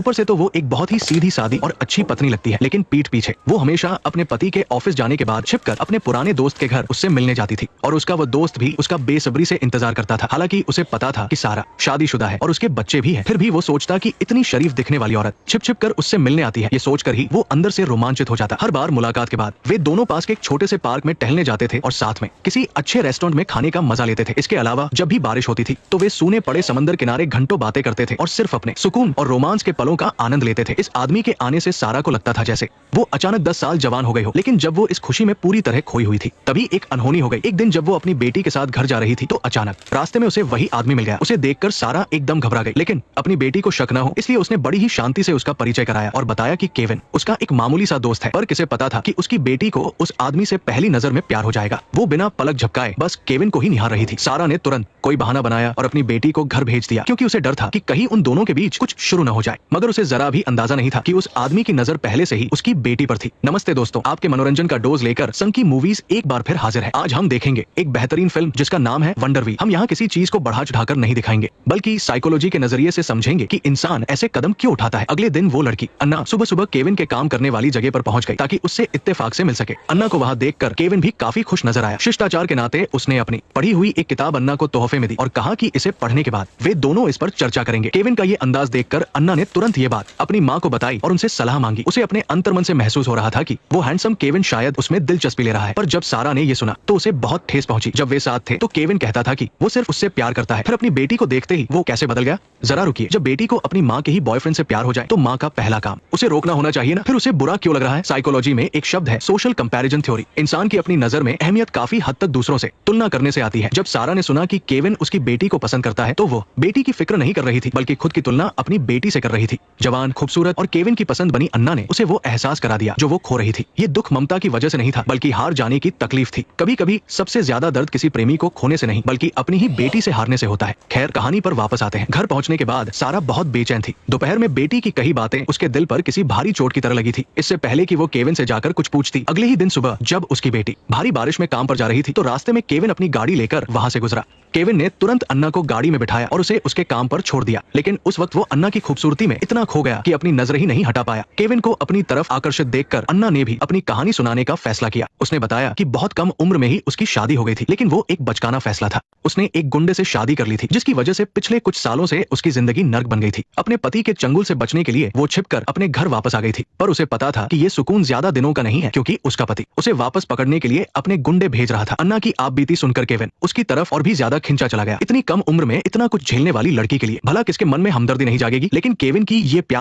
ऊपर से तो वो एक बहुत ही सीधी सादी और अच्छी पत्नी लगती है, लेकिन पीठ पीछे वो हमेशा अपने पति के ऑफिस जाने के बाद छिपकर अपने पुराने दोस्त के घर उससे मिलने जाती थी और उसका वो दोस्त भी उसका बेसब्री से इंतजार करता था। हालांकि उसे पता था कि सारा शादीशुदा है और उसके बच्चे भी हैं, फिर भी वो सोचता कि इतनी शरीफ दिखने वाली औरत छिप छिप कर उससे मिलने आती है। ये सोचकर ही वो अंदर से रोमांचित हो जाता। हर बार मुलाकात के बाद वे दोनों पास के एक छोटे से पार्क में टहलने जाते थे और साथ में किसी अच्छे रेस्टोरेंट में खाने का मजा लेते थे। इसके अलावा जब भी बारिश होती थी तो वे सूने पड़े समंदर किनारे घंटों बातें करते थे और सिर्फ अपने सुकून और रोमांस के पलों का आनंद लेते थे। इस आदमी के आने से सारा को लगता था जैसे वो अचानक 10 साल जवान हो गई हो, लेकिन जब वो इस खुशी में पूरी तरह खोई हुई थी तभी एक अनहोनी हो गई। एक दिन जब वो अपनी बेटी के साथ घर जा रही थी तो अचानक रास्ते में उसे वही आदमी मिल गया। उसे देखकर सारा एकदम घबरा गई, लेकिन अपनी बेटी को शक न हो इसलिए उसने बड़ी ही शांति से उसका परिचय कराया और बताया कि केविन उसका एक मामूली सा दोस्त है, पर किसे पता था कि उसकी बेटी को उस आदमी से पहली नजर में प्यार हो जाएगा। वो बिना पलक झपकाए बस केविन को ही निहार रही थी। सारा ने तुरंत कोई बहाना बनाया और अपनी बेटी को घर भेज दिया, क्योंकि उसे डर था कि कहीं उन दोनों के बीच कुछ शुरू न हो जाए। मगर उसे जरा भी अंदाजा नहीं था कि उस आदमी की नजर पहले से ही उसकी बेटी पर थी। नमस्ते दोस्तों, आपके मनोरंजन का डोज लेकर संकी मूवीज एक बार फिर हाजिर है। आज हम देखेंगे एक बेहतरीन फिल्म जिसका नाम है वंडर व्हील। हम यहाँ किसी चीज को बढ़ा चढ़ाकर नहीं दिखाएंगे, बल्कि साइकोलॉजी के नजरिए से समझेंगे कि इंसान ऐसे कदम क्यों उठाता है। अगले दिन वो लड़की अन्ना सुबह सुबह केविन के काम करने वाली जगह पर पहुंच गई ताकि उससे इत्तेफाक से मिल सके। अन्ना को वहाँ देखकर केविन भी काफी खुश नजर आया। शिष्टाचार के नाते उसने अपनी पढ़ी हुई एक किताब अन्ना को तोहफे में दी और कहा कि इसे पढ़ने के बाद वे दोनों इस पर चर्चा करेंगे। केविन का ये अंदाज देखकर अन्ना ने तुरंत ये बात अपनी माँ को बताई और उनसे सलाह मांगी। उसे अपने अंतर्मन से महसूस हो रहा था कि वो हैंडसम केविन शायद उसमें दिलचस्पी ले रहा है। पर जब सारा ने ये सुना तो उसे बहुत ठेस पहुंची। जब वे साथ थे तो केविन कहता था कि वो सिर्फ उससे प्यार करता है, फिर अपनी बेटी को देखते ही वो कैसे बदल गया। जरा रुकिए, जब बेटी को अपनी माँ के ही बॉयफ्रेंड से प्यार हो जाए तो माँ का पहला काम उसे रोकना होना चाहिए ना, फिर उसे बुरा क्यों लग रहा है। साइकोलॉजी में एक शब्द है सोशल कंपैरिजन थ्योरी। इंसान की अपनी नजर में अहमियत काफी हद तक दूसरों से तुलना करने से आती है। जब सारा ने सुना कि केविन उसकी बेटी को पसंद करता है तो वो बेटी की फिक्र नहीं कर रही थी, बल्कि खुद की तुलना अपनी बेटी से कर रही थी। जवान, खूबसूरत और केविन की पसंद बनी अन्ना ने उसे वो एहसास करा दिया जो वो खो रही थी। ये दुख ममता की वजह से नहीं था, बल्कि हार जाने की तकलीफ थी। कभी कभी सबसे ज्यादा दर्द किसी प्रेमी को खोने से नहीं, बल्कि अपनी ही बेटी से हारने से होता है। खैर, कहानी पर वापस आते हैं। घर पहुंचने के बाद सारा बहुत बेचैन थी। दोपहर में बेटी की कही बातें उसके दिल पर किसी भारी चोट की तरह लगी थी। इससे पहले कि वो केविन से जाकर कुछ पूछती, अगले ही दिन सुबह जब उसकी बेटी भारी बारिश में काम पर जा रही थी तो रास्ते में केविन अपनी गाड़ी लेकर वहां से गुजरा। केविन ने तुरंत अन्ना को गाड़ी में बिठाया और उसे उसके काम पर छोड़ दिया, लेकिन उस वक्त वो अन्ना की खूबसूरती में इतना खो गया कि अपनी नजर ही नहीं हटा पाया। केविन को अपनी तरफ आकर्षित देखकर अन्ना ने भी अपनी कहानी सुनाने का फैसला किया। उसने बताया कि बहुत कम उम्र में ही उसकी शादी हो गई थी, लेकिन वो एक बचकाना फैसला था। उसने एक गुंडे से शादी कर ली थी, जिसकी वजह से पिछले कुछ सालों से उसकी जिंदगी नर्क बन गई थी। अपने पति के चंगुल से बचने के लिए वो छिपकर अपने घर वापस आ गई थी, पर उसे पता था कि ये सुकून ज्यादा दिनों का नहीं है, क्योंकि उसका पति उसे वापस पकड़ने के लिए अपने गुंडे भेज रहा था। अन्ना की आपबीती सुनकर केविन उसकी तरफ और भी ज्यादा खिंचा चला गया। इतनी कम उम्र में इतना कुछ झेलने वाली लड़की के लिए भला किसके मन में हमदर्दी नहीं जागेगी। लेकिन केविन की ये प्यार